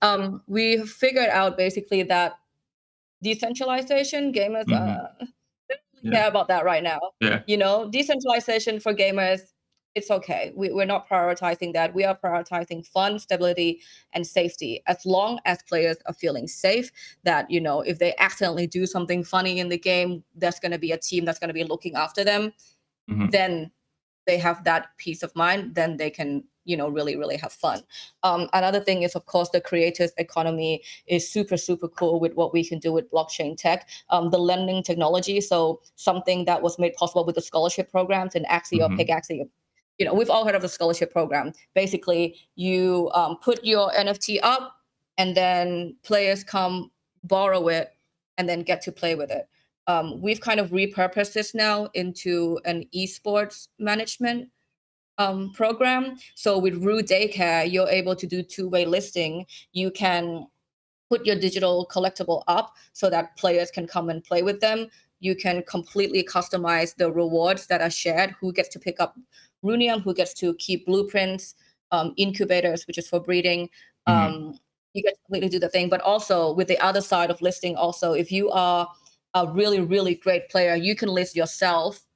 we figured out basically that decentralization, gamers don't really care about that right now. Yeah. Decentralization for gamers, it's okay. We're not prioritizing that. We are prioritizing fun, stability, and safety. As long as players are feeling safe, that, if they accidentally do something funny in the game, there's going to be a team that's going to be looking after them. Then they have that peace of mind. Then they can, really, really have fun. Another thing is, of course, the creators economy is super, super cool with what we can do with blockchain tech. The lending technology, so something that was made possible with the scholarship programs and Axie or Pickaxie. We've all heard of the scholarship program. Basically, you put your NFT up, and then players come borrow it and then get to play with it. We've kind of repurposed this now into an esports management program. So with Roo Daycare, you're able to do two-way listing. You can put your digital collectible up so that players can come and play with them. You can completely customize the rewards that are shared, who gets to pick up Roonium, who gets to keep blueprints, incubators, which is for breeding. You get to completely do the thing. But also with the other side of listing, also, if you are a really, really great player, you can list yourself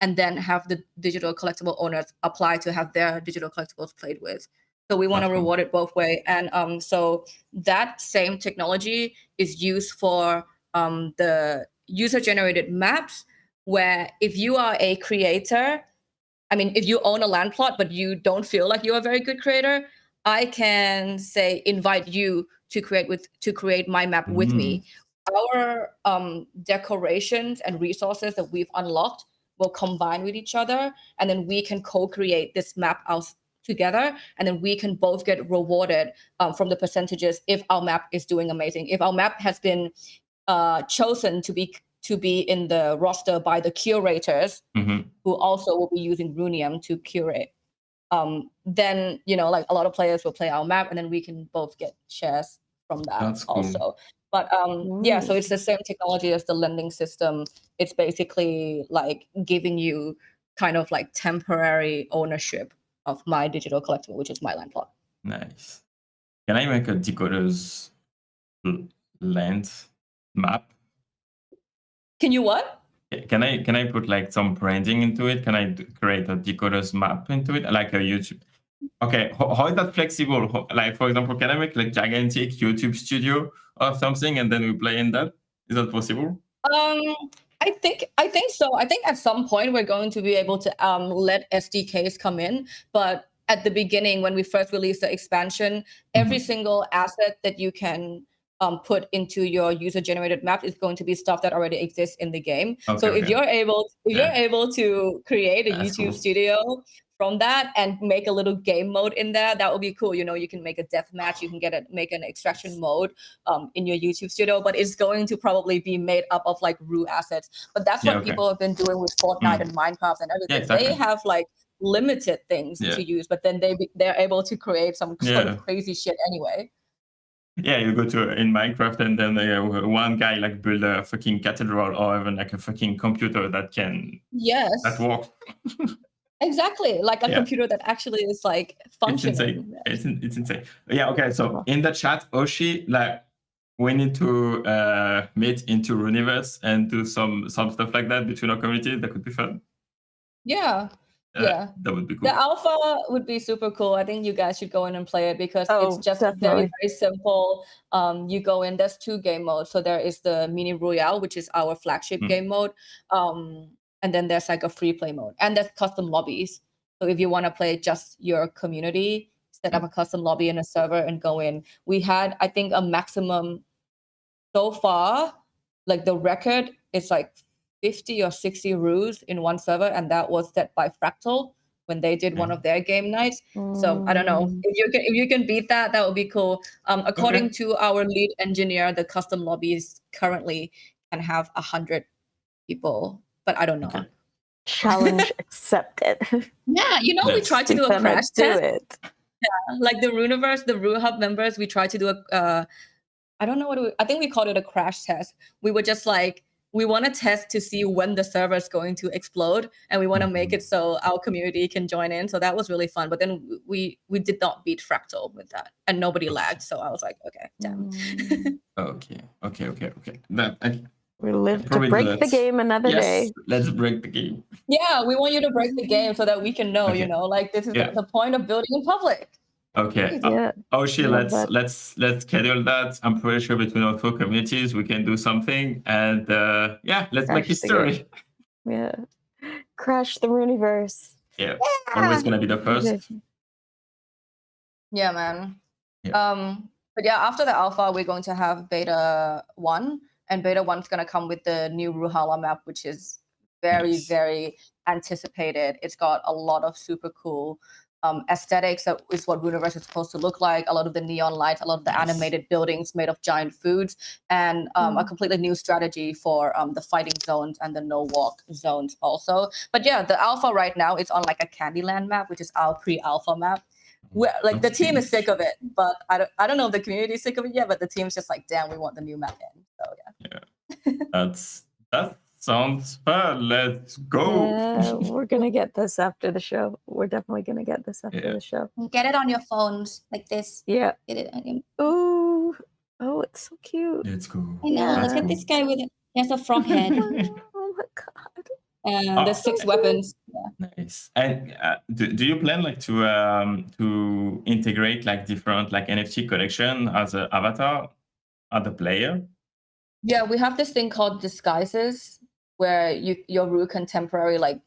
and then have the digital collectible owners apply to have their digital collectibles played with. So we want to reward it both ways. And so that same technology is used for the user-generated maps, where if you are a creator, if you own a land plot, but you don't feel like you're a very good creator, I can say, invite you to create my map with me. Our decorations and resources that we've unlocked will combine with each other, and then we can co-create this map out together, and then we can both get rewarded from the percentages if our map is doing amazing. If our map has been chosen to be in the roster by the curators, who also will be using Roonium to curate, then like a lot of players will play our map, and then we can both get shares from that. That's cool. Also. But yeah, so it's the same technology as the lending system. It's basically like giving you kind of like temporary ownership of my digital collectible, which is my land plot. Nice. Can I make a Decod3rs land map? Can you what? Can I put like some branding into it? Can I create a Decod3rs map into it, like a YouTube? Okay, how is that flexible? Like, for example, can I make like gigantic YouTube studio or something, and then we play in that? Is that possible? I think so. I think at some point we're going to be able to let SDKs come in, but at the beginning, when we first released the expansion, every single asset that you can put into your user-generated map is going to be stuff that already exists in the game. So if you're able to create a YouTube studio from that and make a little game mode in there, that would be cool. You can make a death match, you can make an extraction mode in your YouTube studio, but it's going to probably be made up of like Roo assets. But that's what people have been doing with Fortnite and Minecraft and everything. Yeah, exactly. They have like limited things to use, but then they're able to create some sort of crazy shit anyway. Yeah, you go to in Minecraft and then one guy like build a fucking cathedral or even like a fucking computer that works. Exactly, like a computer that actually is like functioning. It's insane. It's insane. Yeah. Okay. So in the chat, Oshi, like we need to meet into Rooniverse and do some stuff like that between our communities. That could be fun. Yeah. That would be cool. The alpha would be super cool. I think you guys should go in and play it because it's just very, very simple. You go in, there's 2 game modes. So there is the mini royale, which is our flagship game mode. And then there's like a free play mode and there's custom lobbies. So if you want to play just your community, set up a custom lobby in a server and go in. We had, I think, a maximum so far, like the record is like 50 or 60 roos in one server, and that was set by Fractal when they did one of their game nights. So I don't know if you can beat that, that would be cool. According to our lead engineer, the custom lobbies currently can have 100 people, but I don't know. Challenge accepted. Yeah, we tried to do a crash test. Yeah, like the Rooniverse, the RuHub members, we tried to do a I don't know I think we called it a crash test. We were just like, we want to test to see when the server is going to explode, and we want to make it so our community can join in. So that was really fun. But then we did not beat Fractal with that, and nobody lagged. So I was like, okay, damn. Okay. We live to break the game another day. Let's break the game. Yeah, we want you to break the game so that we can know, like this is the point of building in public. Okay. Oshi, let's schedule that. I'm pretty sure between our 2 communities we can do something, and let's make history. Yeah, crash the Rooniverse. Yeah, always gonna be the first. Yeah, man. But yeah, after the alpha, we're going to have beta 1, and beta 1 is gonna come with the new Ruhala map, which is very, very anticipated. It's got a lot of super cool aesthetics. That is what Rooniverse is supposed to look like. A lot of the neon lights, a lot of the animated buildings made of giant foods, and a completely new strategy for the fighting zones and the no walk zones also. But yeah, the alpha right now is on like a Candyland map, which is our pre-alpha map. Like the team is sick of it, but I don't know if the community is sick of it yet, but the team's just like, damn, we want the new map in. So yeah. That sounds fun. Let's go. Yeah, we're gonna get this after the show. We're definitely gonna get this after the show. Get it on your phones like this. Yeah. Get it on your... Oh, it's so cute. It's cool. I know. Look at this guy with it. He has a frog head. Oh my god. And there's 6 weapons. Yeah. Nice. And do you plan like to integrate like different like NFT collection as an avatar of the player? Yeah, we have this thing called disguises, where your Roo can temporarily like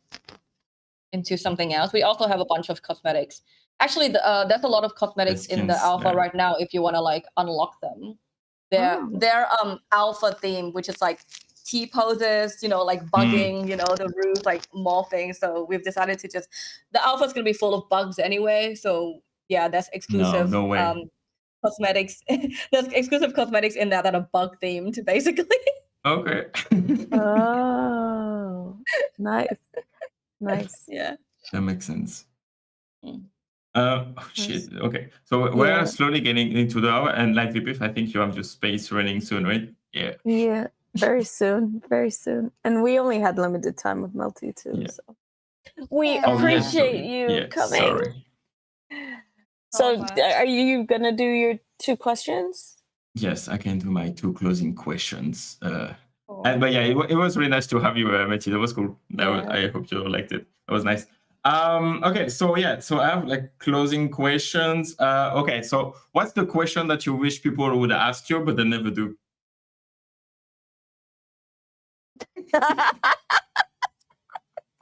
into something else. We also have a bunch of cosmetics. Actually, there's a lot of cosmetics in the alpha right now if you want to like unlock them. They're alpha themed, which is like T poses, like bugging, the Roos like morphing. So we've decided to the alpha is going to be full of bugs anyway. So yeah, that's exclusive. No way. Cosmetics. There's exclusive cosmetics in there that are bug themed, basically. Okay. Oh, nice. Yeah. That makes sense. Shit. Okay. So we're slowly getting into the hour, and like Vpiphany, I think you have your space running soon, right? Yeah. Yeah. Very soon. And we only had limited time with Melty too. Yeah. So we appreciate you coming. Sorry. So are you gonna do your 2 questions? Yes, I can do my 2 closing questions. But yeah, it was really nice to have you, Melty. That was cool. I hope you liked it. That was nice. Okay, so I have like closing questions. Okay, so what's the question that you wish people would ask you but they never do?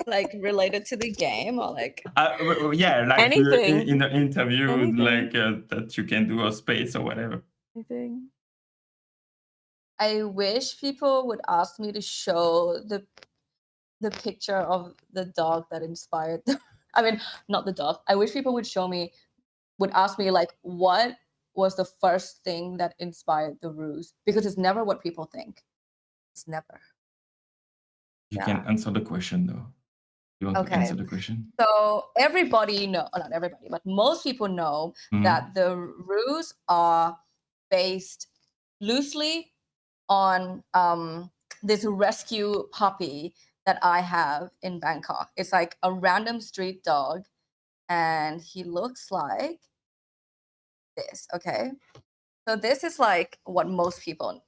Like related to the game, or like like anything in the interview, like that you can do, or space or whatever. Anything. I wish people would ask me to show the picture of the dog that inspired I mean, not the dog. I wish people would ask me like, what was the first thing that inspired the Roos? Because it's never what people think. It's never. You can answer the question though. You want to answer the question? So everybody not everybody, but most people know that the Roos are based loosely on this rescue puppy that I have in Bangkok. It's like a random street dog, and he looks like this. Okay, so this is like what most people.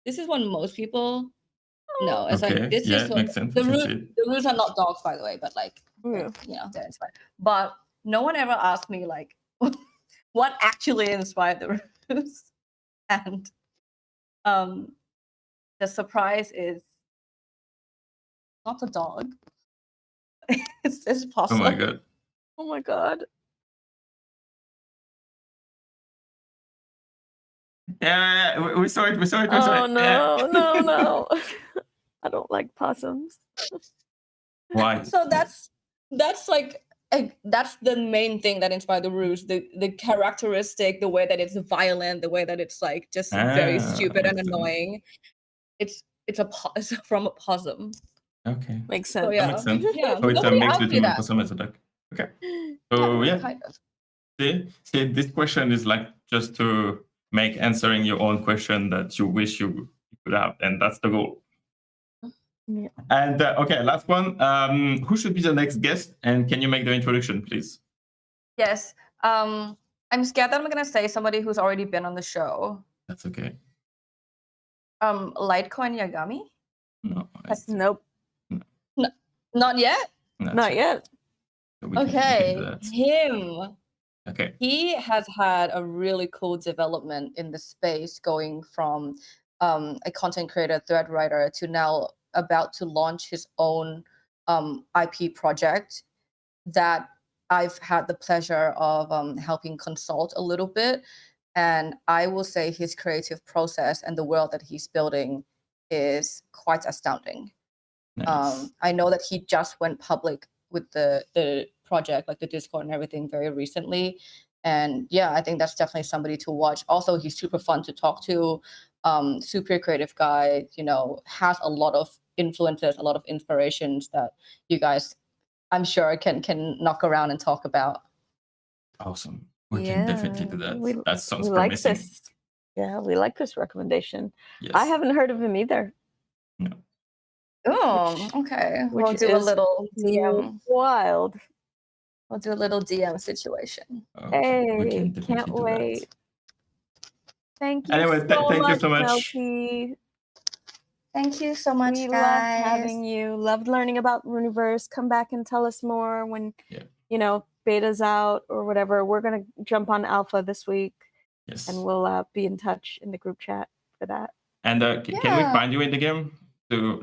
This is what most people know. It's Okay. like this Yeah, is what makes sense. the I can root. see it. The roots are not dogs, by the way, but like Yeah. you know, they're inspired. But no one ever asked me like what actually inspired the roots, and the surprise is not the dog. It's this Oh possum. my god. Oh my god. Yeah, we saw it. We saw it. We saw Oh it. no, Yeah. no. I don't like possums. Why? So that's like that's the main thing that inspired the roots. The characteristic, the way that it's violent, the way that it's like just very stupid and makes sense. annoying. It's from a possum. Okay. Makes So sense. That yeah, makes sense. yeah. So it's a Nobody mix asked me between a that. possum and a duck. Okay. So yeah, Kind of. see, this question is like just to make answering your own question that you wish you could have, and that's the goal. Yeah. And okay, last one. Who should be the next guest? And can you make the introduction, please? Yes. I'm scared that I'm gonna say somebody who's already been on the show. That's okay. Litecoin Yagami? No. Nope. Not yet? No, Not yet. So we can do Okay. that. Him. Okay. He has had a really cool development in the space, going from a content creator, thread writer, to now about to launch his own IP project that I've had the pleasure of helping consult a little bit. And I will say his creative process and the world that he's building is quite astounding. Nice. I know that he just went public with the project, like the Discord and everything, very recently. And yeah, I think that's definitely somebody to watch. Also, he's super fun to talk to, super creative guy, you know, has a lot of influences, a lot of inspirations that you guys, I'm sure, can knock around and talk about. Awesome. We can definitely do that. That sounds we like promising. this. Yeah, we like this recommendation. Yes. I haven't heard of him either. No. Oh, okay. which We'll do a is little DM. Wild. We'll do a little DM situation. Okay, we Hey, can definitely can't do that. wait. Thank you Anyway, so thank you much, so much. Melty. Thank you so much, We guys. loved having you. Loved learning about Rooniverse. Come back and tell us more when you know beta's out or whatever. We're gonna jump on alpha this week, Yes. and we'll be in touch in the group chat for that. And can we find you in the game to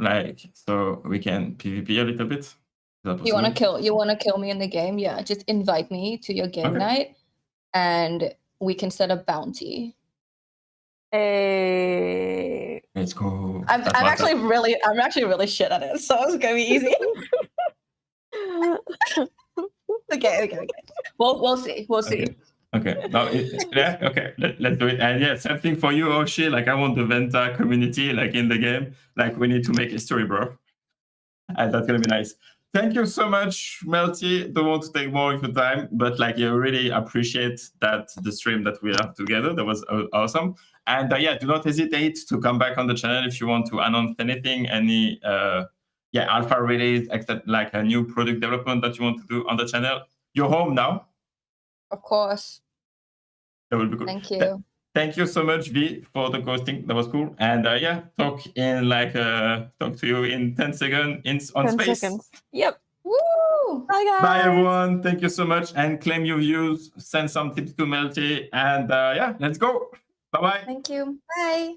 so we can PvP a little bit? Is that You wanna possible? kill me in the game? Yeah, just invite me to your game Okay. night, and we can set a bounty. Hey. Let's go. I'm actually really shit at it, so it's gonna be easy. Okay. We'll see. Okay. Now, yeah. Okay. Let's do it. And yeah, same thing for you, Oshi. Like, I want the Venta community, like in the game. Like, we need to make history, bro. And that's gonna be nice. Thank you so much, Melty. Don't want to take more of your time, but like, you really appreciate that the stream that we have together. That was awesome. And yeah, do not hesitate to come back on the channel if you want to announce anything, any alpha release, except like a new product development that you want to do on the channel. You're home now. Of course. That will be good. Thank you. Thank you so much, V, for the ghosting. That was cool. And yeah, talk to you in 10 seconds on 10 space. seconds. Yep. Woo! Bye, guys. Bye, everyone. Thank you so much. And claim your views. Send some tips to Melty. And yeah, let's go. Bye-bye. Thank you. Bye.